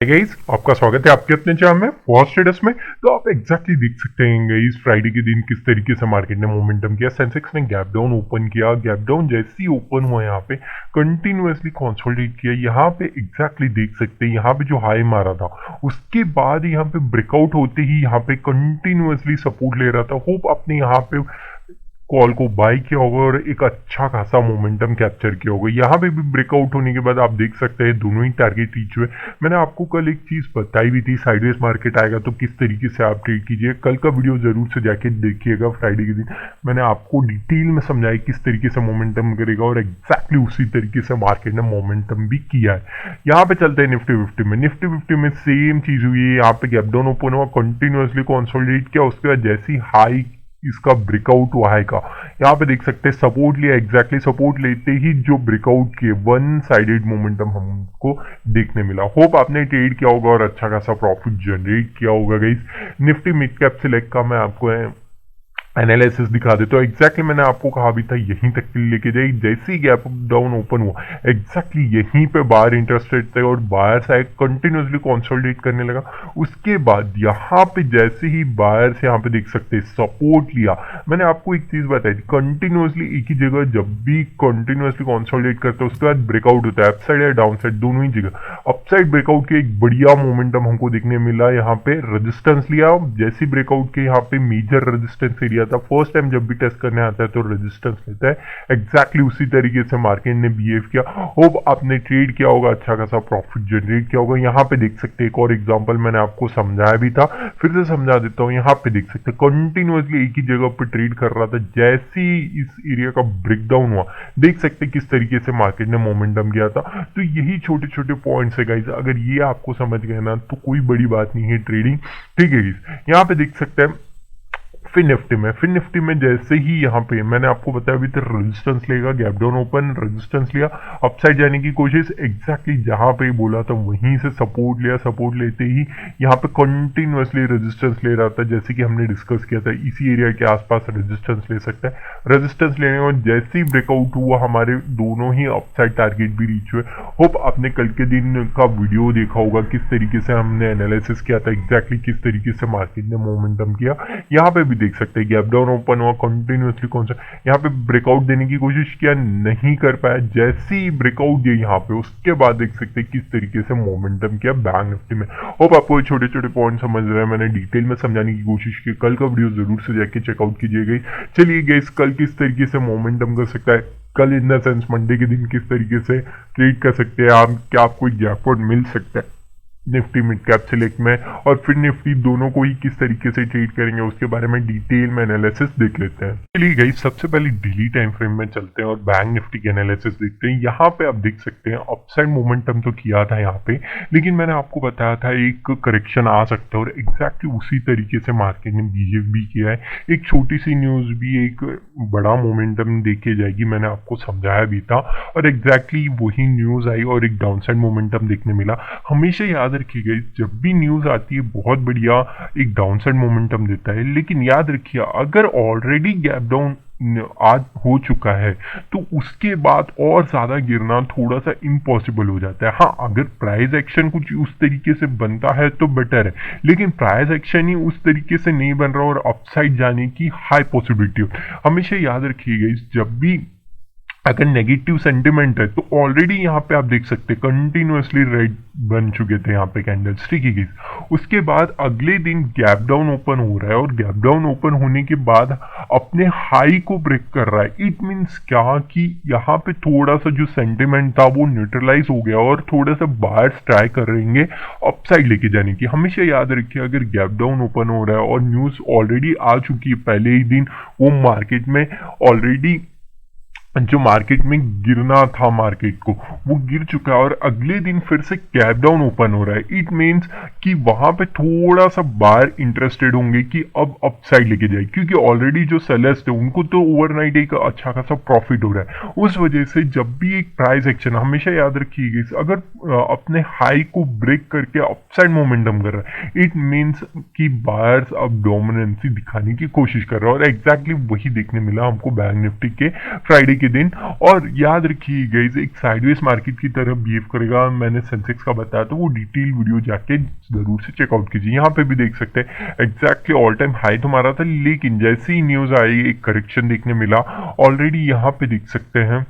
Guys, आपका स्वागत है आपके अपने चैनल में फॉरेस्ट ट्रेडर्स में। तो आप एग्जैक्टली देख सकते हैं गाइस, फ्राइडे के दिन किस तरीके से मार्केट ने मोमेंटम किया। सेंसेक्स ने गैप डाउन ओपन किया, गैप डाउन जैसे ही ओपन हुआ यहाँ पे कंटिन्यूअसली कंसोलिडेट किया। यहाँ पे एग्जैक्टली देख सकते हैं, यहाँ पे जो हाई मारा था उसके बाद यहाँ पे ब्रेकआउट होते ही यहाँ पे कंटिन्यूअसली सपोर्ट ले रहा था। होप आपने यहाँ पे कॉल को बाय किया होगा और एक अच्छा खासा मोमेंटम कैप्चर किया होगा। यहाँ पे भी ब्रेकआउट होने के बाद आप देख सकते हैं दोनों ही टारगेट रीच हुए। मैंने आपको कल एक चीज बताई भी थी, साइडवेज मार्केट आएगा तो किस तरीके से आप ट्रेड कीजिए। कल का वीडियो जरूर से जाके देखिएगा। फ्राइडे के दिन मैंने आपको डिटेल में समझाया किस तरीके से मोमेंटम करेगा और एग्जैक्टली उसी तरीके से मार्केट ने मोमेंटम भी किया है। यहाँ पे चलते हैं निफ्टी 50 में। निफ्टी 50 में सेम चीज हुई है। यहाँ पे गैप डाउन ओपन हुआ, कंटिन्यूअसली कंसोलिडेट किया, उसके बाद जैसी हाई इसका ब्रेकआउट हुआ है का यहाँ पे देख सकते हैं सपोर्ट लिया। एग्जैक्टली सपोर्ट लेते ही जो ब्रेकआउट किए वन साइडेड मोमेंटम हमको देखने मिला। होप आपने ट्रेड किया होगा और अच्छा खासा प्रॉफिट जनरेट किया होगा guys. Nifty mid cap select का मैं आपको एनालिसिस दिखा देता हूँ। एग्जैक्टली मैंने आपको कहा भी था यहीं तक के लिए लेके जाए। जैसे ही गैप डाउन ओपन हुआ एग्जैक्टली यहीं पे बायर इंटरेस्टेड थे और बायर्स आए, कंटिन्यूसली कंसोलिडेट करने लगा। उसके बाद यहाँ पे जैसे ही बायर्स यहाँ पे देख सकते हैं सपोर्ट लिया। मैंने आपको एक चीज बताई थी, कंटिन्यूसली एक ही जगह जब भी कंटिन्यूसली कंसोलिडेट करते हैं उसके बाद ब्रेकआउट होता है, अपसाइड या डाउन साइड दोनों ही जगह। अपसाइड ब्रेकआउट के एक बढ़िया मोमेंटम हमको देखने मिला। यहाँ पे रेजिस्टेंस लिया, जैसी ब्रेकआउट के यहाँ पे मेजर रेजिस्टेंस एरिया था। फर्स्ट टाइम जब भी टेस्ट करने आता है तो रेजिस्टेंस लेता है। एग्जैक्टली उसी तरीके से मार्केट ने बिहेव किया। होप आपने ट्रेड किया होगा, अच्छा खासा प्रॉफिट जनरेट किया होगा। यहाँ पे देख सकते हैं एक और एग्जांपल मैंने आपको समझाया भी था, फिर से समझा देता हूँ। यहाँ पे देख सकते हैं कंटिन्यूअसली एक ही जगह पे ट्रेड कर रहा था। जैसे ही इस एरिया का ब्रेकडाउन हुआ देख सकते हैं किस तरीके से मार्केट ने मोमेंटम किया था। तो यही छोटे छोटे पॉइंट्स है गाइस, अगर ये आपको समझ गए ना तो कोई बड़ी बात नहीं है ट्रेडिंग, ठीक है गाइस। यहाँ पे देख सकते हैं फिर निफ्टी में जैसे ही यहाँ पे मैंने आपको बताया अभी तक रेजिस्टेंस लेगा, गैप डाउन ओपन रेजिस्टेंस लिया, अपसाइड जाने की कोशिश। एग्जैक्टली जहां पे बोला था वहीं से सपोर्ट लिया। सपोर्ट लेते ही यहाँ पे कंटिन्यूअसली रेजिस्टेंस ले रहा था, जैसे कि हमने डिस्कस किया था इसी एरिया के आसपास रेजिस्टेंस ले सकता है। रेजिस्टेंस लेने और जैसे ही ब्रेकआउट हुआ हमारे दोनों ही अपसाइड टारगेट भी रीच हुए। होप आपने कल के दिन का वीडियो देखा होगा, किस तरीके से हमने एनालिसिस किया था, एग्जैक्टली किस तरीके से मार्केट ने मोमेंटम किया। यहाँ पे भी देख सकते हैं गैप डाउन ओपन हुआ, कंटिन्यूअसली कौन सा यहाँ पे ब्रेकआउट देने की कोशिश किया, नहीं कर पाया। जैसे ही ब्रेकआउट दिया यहाँ पे उसके बाद देख सकते हैं किस तरीके से मोमेंटम किया बैंक निफ्टी में। होप आपको छोटे छोटे पॉइंट समझ रहे हैं, मैंने डिटेल में समझाने की कोशिश की। कल का वीडियो जरूर से जाके चेकआउट कीजिएगा। चलिए गाइस, कल किस तरीके से मोमेंटम कर सकता है, कल इन द सेंस मंडे के दिन किस तरीके से ट्रेड कर सकते हैं आप, क्या आपको एक जैकपॉट मिल सकता है निफ्टी मिड कैप सिलेक्ट में और फिर निफ्टी, दोनों को ही किस तरीके से ट्रेड करेंगे उसके बारे में डिटेल में एनालिसिस देख लेते हैं। चलिए गाइस, सबसे पहले डेली टाइम फ्रेम में चलते हैं और बैंक निफ्टी की एनालिसिस देखते हैं। यहाँ पे आप देख सकते हैं अपसाइड मोमेंटम तो किया था यहाँ पे, लेकिन मैंने आपको बताया था एक करेक्शन आ सकता है और एग्जैक्टली उसी तरीके से मार्केट ने बिहेव भी किया है। एक छोटी सी न्यूज भी एक बड़ा मोमेंटम देके जाएगी, मैंने आपको समझाया भी था और एग्जैक्टली वही न्यूज आई और एक डाउनसाइड मोमेंटम देखने मिला। हमेशा याद रखिएगा, जब भी न्यूज आती है बहुत बढ़िया एक डाउनसाइड मोमेंटम देता है, लेकिन याद रखिए अगर ऑलरेडी गैप डाउन आज हो चुका है तो उसके बाद और ज्यादा गिरना थोड़ा सा इम्पॉसिबल हो जाता है। हाँ, अगर प्राइस एक्शन कुछ उस तरीके से बनता है तो बेटर है, लेकिन प्राइस एक्शन ही उस तरीके से नहीं बन रहा और अपसाइड जाने की हाई पॉसिबिलिटी हो। हमेशा याद रखिएगा, जब भी अगर नेगेटिव सेंटिमेंट है तो ऑलरेडी यहाँ पे आप देख सकते हैं कंटिन्यूअसली रेड बन चुके थे यहाँ पे कैंडल्स, ठीक है। उसके बाद अगले दिन गैप डाउन ओपन हो रहा है और गैप डाउन ओपन होने के बाद अपने हाई को ब्रेक कर रहा है। इट मीन्स क्या कि यहाँ पे थोड़ा सा जो सेंटिमेंट था वो न्यूट्रलाइज हो गया और थोड़ा सा बायर्स ट्राई कर रहेंगे अपसाइड लेके जाने की। हमेशा याद रखिए, अगर गैप डाउन ओपन हो रहा है और न्यूज ऑलरेडी आ चुकी है पहले ही दिन, वो मार्केट में ऑलरेडी जो मार्केट में गिरना था मार्केट को वो गिर चुका है और अगले दिन फिर से गैप डाउन ओपन हो रहा है। इट मीन्स कि वहां पे थोड़ा सा बायर इंटरेस्टेड होंगे कि अब अपसाइड लेके जाए, क्योंकि ऑलरेडी जो सेलर्स थे उनको तो ओवरनाइट एक अच्छा खासा प्रॉफिट हो रहा है। उस वजह से जब भी एक प्राइस एक्शन, हमेशा याद रखिएगा, अगर अपने हाई को ब्रेक करके अपसाइड मोमेंटम कर रहा है इट मीन्स कि बायर्स अब डोमिनेंसी दिखाने की कोशिश कर रहा है और एग्जैक्टली वही देखने मिला हमको बैंक निफ्टी के फ्राइडे के दिन। और याद रखिए गाइस, एक साइडवेज मार्केट की तरह बिहेव करेगा। मैंने सेंसेक्स का बताया तो वो डिटेल वीडियो जाके जरूर से चेकआउट कीजिए। यहाँ पे भी देख सकते हैं एग्जैक्टली ऑल टाइम हाई तो मारा था, लेकिन जैसे ही न्यूज आई एक करेक्शन देखने मिला। ऑलरेडी यहाँ पे देख सकते हैं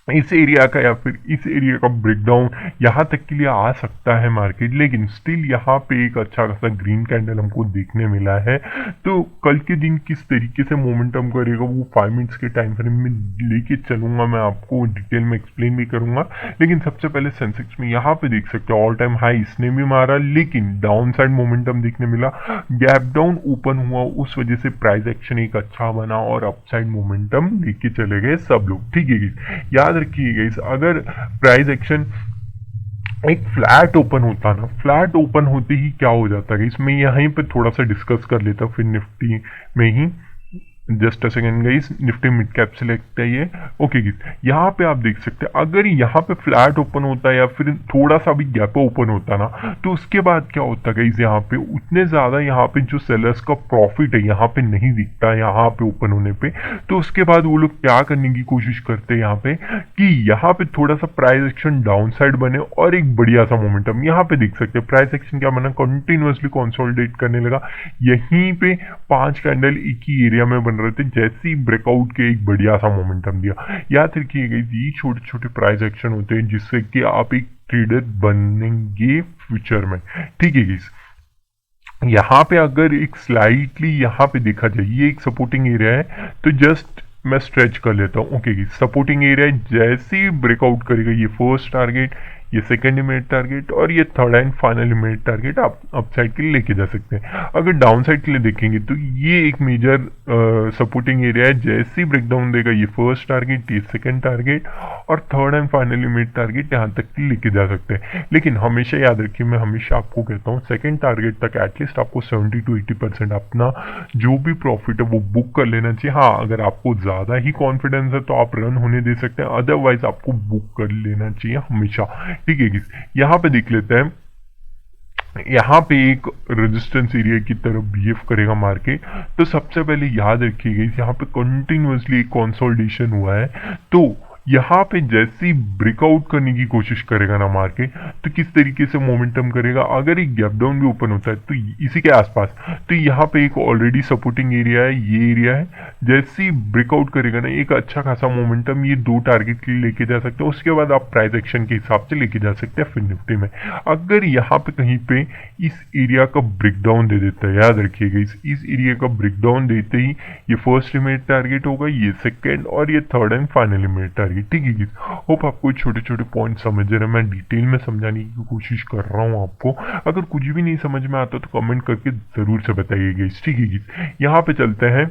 इस एरिया का या फिर इस एरिया का ब्रेकडाउन यहाँ तक के लिए आ सकता है मार्केट, लेकिन स्टिल यहाँ पे एक अच्छा खासा ग्रीन कैंडल हमको देखने मिला है। तो कल के दिन किस तरीके से मोमेंटम करेगा वो 5 मिनट्स के टाइम फ्रेम में लेके चलूंगा, मैं आपको डिटेल में एक्सप्लेन भी करूंगा। लेकिन सबसे पहले सेंसेक्स में यहाँ पे देख सकते हो ऑल टाइम हाई इसने भी मारा, लेकिन डाउन साइड मोमेंटम देखने मिला। गैप डाउन ओपन हुआ, उस वजह से प्राइस एक्शन एक अच्छा बना और अपसाइड मोमेंटम लेके चले गए सब लोग। ठीक है, याद रखिए गाइस, अगर प्राइस एक्शन एक फ्लैट ओपन होता ना, फ्लैट ओपन होते ही क्या हो जाता है इसमें, यहीं पे थोड़ा सा डिस्कस कर लेता फिर निफ्टी में ही। Just a second guys, Nifty mid cap select है ये। ओके गाइस, यहाँ पे आप देख सकते हैं अगर यहाँ पे फ्लैट ओपन होता है या फिर थोड़ा सा भी गैप ओपन होता ना, तो उसके बाद क्या होता है गाइस, यहाँ पे उतने ज्यादा यहाँ पे जो सेलर्स का प्रॉफिट है यहाँ पे नहीं दिखता यहाँ पे ओपन होने पे। तो उसके बाद वो लोग क्या करने की कोशिश करते हैं यहाँ पे कि यहाँ पे थोड़ा सा प्राइस एक्शन डाउन साइड बने और एक बढ़िया सा मोमेंटम। यहाँ पे देख सकते हैं प्राइस एक्शन क्या बना, कंटिन्यूअसली कंसोलिडेट करने लगा। यहीं पे 5 कैंडल एक ही एरिया में रहे थे, जैसे ही ब्रेकआउट के एक बढ़िया सा मोमेंटम दिया। याद रखिएगा ये छोटे छोटे प्राइस एक्शन होते हैं जिससे कि आप एक ट्रेडर बनेंगे फ्यूचर में। ठीक है गाइस, यहाँ पे अगर एक स्लाइटली यहाँ पे देखा जाए ये एक सपोर्टिंग एरिया है, तो जस्ट मैं स्ट्रेच कर लेता हूँ। ओके गाइस, सपोर्टिंग एरिया जैसे ही ब्रेकआउट करेगा ये फर्स्ट टारगेट, ये सेकेंड इमीडिएट टारगेट और ये third and final immediate target आप अपसाइड के लिए लेके जा सकते हैं। अगर डाउन साइड के लिए देखेंगे तो ये एक मेजर सपोर्टिंग एरिया है, जैसे ही ब्रेकडाउन देगा ये फर्स्ट टारगेट, ये सेकेंड टारगेट और third and final immediate target यहाँ तक के लेके जा सकते हैं। लेकिन हमेशा याद रखिए, मैं हमेशा आपको कहता हूँ सेकेंड टारगेट तक एटलीस्ट आपको 70 to 80% अपना जो भी प्रॉफिट है वो बुक कर लेना चाहिए। हाँ, अगर आपको ज्यादा ही कॉन्फिडेंस है तो आप रन होने दे सकते हैं, अदरवाइज आपको बुक कर लेना चाहिए हमेशा। ठीक है, यहाँ पे देख लेते हैं, यहाँ पे एक रेजिस्टेंस एरिया की तरफ बिहेव करेगा मार्केट। तो सबसे पहले याद रखिएगा यहाँ पे कंटिन्यूअसली कंसोलिडेशन हुआ है, तो यहाँ पे जैसे ही ब्रेकआउट करने की कोशिश करेगा ना मार्केट, तो किस तरीके से मोमेंटम करेगा। अगर एक गैप डाउन भी ओपन होता है तो इसी के आसपास, तो यहाँ पे एक ऑलरेडी सपोर्टिंग एरिया है, ये एरिया है। जैसे ही ब्रेकआउट करेगा ना एक अच्छा खासा मोमेंटम ये 2 टारगेट के लिए लेके जा सकते हैं। उसके बाद आप प्राइस एक्शन के हिसाब से लेके जा सकते हैं फिर निफ्टी में। अगर यहाँ पे कहीं पे इस एरिया का ब्रेकडाउन दे देता है, याद रखिएगा इस एरिया का ब्रेकडाउन देते ही ये फर्स्ट इमीडिएट टारगेट होगा, ये सेकेंड और ये third and final immediate target. ठीक है, होप आपको छोटे छोटे पॉइंट समझ रहे हैं। मैं डिटेल में समझाने की कोशिश कर रहा हूँ आपको। अगर कुछ भी नहीं समझ में आता तो कमेंट करके जरूर से बताइएगा। ठीक है, यहाँ पे चलते हैं।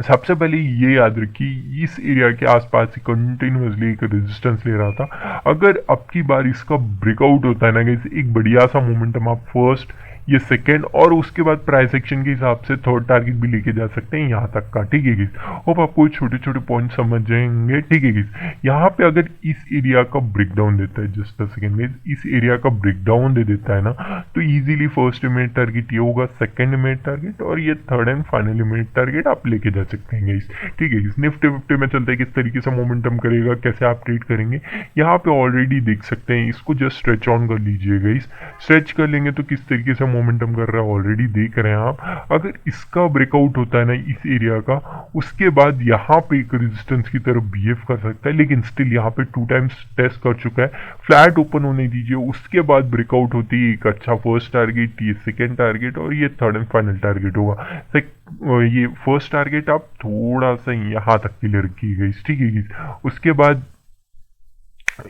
सबसे पहले ये याद रखिए इस एरिया के आसपास ही कंटिन्यूअसली एक रेजिस्टेंस ले रहा था। अगर अब की बार इसका ब्रेकआउट होता है ना गाइस, एक बढ़िया सा मोमेंटम आप फर्स्ट, ये सेकेंड और उसके बाद प्राइस एक्शन के हिसाब से थर्ड टारगेट भी लेके जा सकते हैं यहाँ तक का। ठीक है गाइस, होप आपको छोटे छोटे पॉइंट समझ जाएंगे। ठीक है गाइस, यहाँ पे अगर इस एरिया का ब्रेकडाउन देता है, जस्ट अ सेकेंड गाइस, इस एरिया का ब्रेकडाउन दे देता है ना, तो इजीली फर्स्ट इमीडिएट टारगेट ये होगा, सेकेंड इमीडिएट टारगेट और ये third and final immediate target आप लेके जा सकते हैं गाइस। ठीक है गाइस, निफ्टी विफ्टी में चलते हैं किस तरीके से मोमेंटम करेगा, कैसे आप ट्रेड करेंगे। यहाँ पे ऑलरेडी देख सकते हैं, इसको जस्ट स्ट्रेच ऑन कर लीजिए गाइस। स्ट्रेच कर लेंगे तो किस तरीके से मोमेंटम कर रहा है ऑलरेडी देख रहे हैं आप। अगर इसका ब्रेकआउट होता है ना इस एरिया का, उसके बाद यहाँ पे एक रेजिस्टेंस की तरफ बिहेव कर सकता है, लेकिन स्टिल यहाँ पे 2 टाइम्स टेस्ट कर चुका है। फ्लैट ओपन होने दीजिए, उसके बाद ब्रेकआउट होती है एक अच्छा फर्स्ट टारगेट, ये सेकेंड टारगेट और ये थर्ड एंड फाइनल टारगेट होगा। ये फर्स्ट टारगेट आप थोड़ा सा यहाँ तक क्लियर रखिएगा। ठीक है, उसके बाद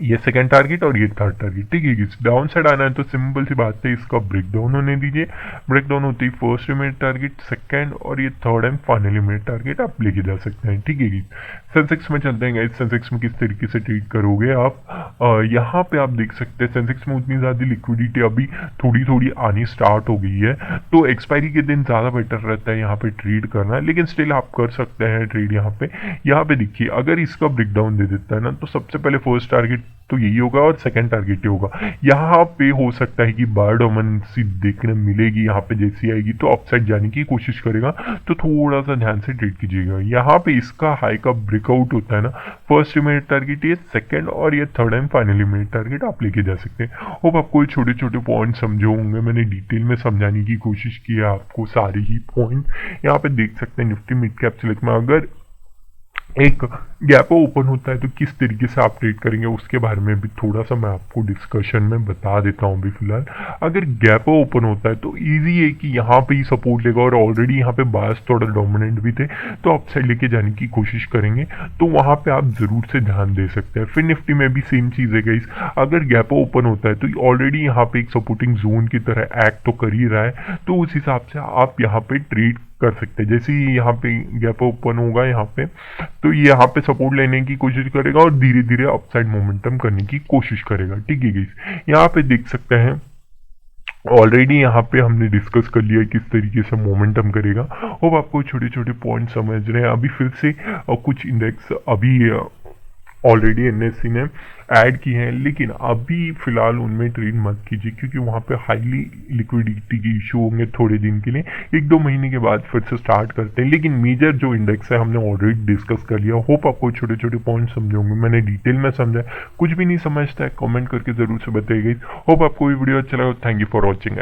ये सेकंड टारगेट और ये थर्ड टारगेट। ठीक है, डाउन साइड आना है तो सिंपल सी बात है, इसका ब्रेकडाउन होने दीजिए। ब्रेकडाउन होते ही फर्स्ट इमीडिएट टारगेट, सेकंड और ये third and final immediate target आप लेके जा सकते हैं। ठीक है, सेंसेक्स में चलते हैं। सेंसेक्स में किस तरीके से ट्रेड करोगे आप, यहाँ पे आप देख सकते हैं सेंसेक्स में उतनी ज्यादा लिक्विडिटी अभी थोड़ी थोड़ी आनी स्टार्ट हो गई है, तो एक्सपायरी के दिन ज्यादा बेटर रहता है यहाँ पे ट्रेड करना, लेकिन स्टिल आप कर सकते हैं ट्रेड। यहाँ पे देखिए अगर इसका ब्रेकडाउन दे देता है ना, तो सबसे पहले फर्स्ट टारगेट टारगेट तो यही होगा और सेकंड टारगेट ये होगा। यहाँ पे हो सकता है कि बार डोमिनेंसी देखने मिलेगी, यहाँ पे जैसी आएगी तो अपसाइड जाने की कोशिश करेगा, तो थोड़ा सा ध्यान से ट्रेड कीजिएगा। यहाँ पे इसका हाई का ब्रेकआउट होता है ना, फर्स्ट मेरे टारगेट ये, सेकंड और ये थर्ड एंड फाइनली मेरे टारगेट आप लेके जा सकते हैं। होप आपको ये छोटे छोटे पॉइंट समझे होंगे, मैंने डिटेल में समझाने की कोशिश की है आपको सारे ही पॉइंट। यहाँ पे देख सकते हैं निफ्टी मिड कैप सेलेक्ट में अगर एक गैप ओपन होता है तो किस तरीके से आप ट्रेड करेंगे उसके बारे में भी थोड़ा सा मैं आपको डिस्कशन में बता देता हूँ अभी फिलहाल। अगर गैप ओपन होता है तो इजी है कि यहाँ पे ही सपोर्ट लेगा और ऑलरेडी यहाँ पे बायर्स थोड़ा डोमिनेंट भी थे, तो अपसाइड लेके जाने की कोशिश करेंगे, तो वहाँ पे आप जरूर से ध्यान दे सकते हैं। फिर निफ्टी में भी सेम चीज़ है गाइस, अगर गैप ओपन होता है तो ऑलरेडी यहाँ पे एक सपोर्टिंग जोन की तरह एक्ट तो कर ही रहा है, तो उस हिसाब से आप यहाँ पे ट्रेड कर सकते हैं। जैसे ही यहाँ पे गैप ओपन होगा यहाँ पे, तो ये यहाँ पे सपोर्ट लेने की कोशिश करेगा और धीरे धीरे अपसाइड मोमेंटम करने की कोशिश करेगा। ठीक है गाइस, यहाँ पे देख सकते हैं ऑलरेडी यहाँ पे हमने डिस्कस कर लिया किस तरीके से मोमेंटम करेगा। अब आपको छोटे छोटे पॉइंट समझ रहे हैं। अभी फिर से कुछ इंडेक्स अभी ऑलरेडी एनएससी ने ऐड की हैं, लेकिन अभी फिलहाल उनमें ट्रेड मत कीजिए क्योंकि वहाँ पे हाईली लिक्विडिटी की इशू होंगे थोड़े दिन के लिए। 1-2 महीने के बाद फिर से स्टार्ट करते हैं, लेकिन मेजर जो इंडेक्स है हमने ऑलरेडी डिस्कस कर लिया। होप आपको छोटे छोटे पॉइंट समझे होंगे, मैंने डिटेल में समझा। कुछ भी नहीं समझता है कमेंट करके जरूर से बताइएगा। होप आपको ये वीडियो अच्छा लगा। Thank you for watching.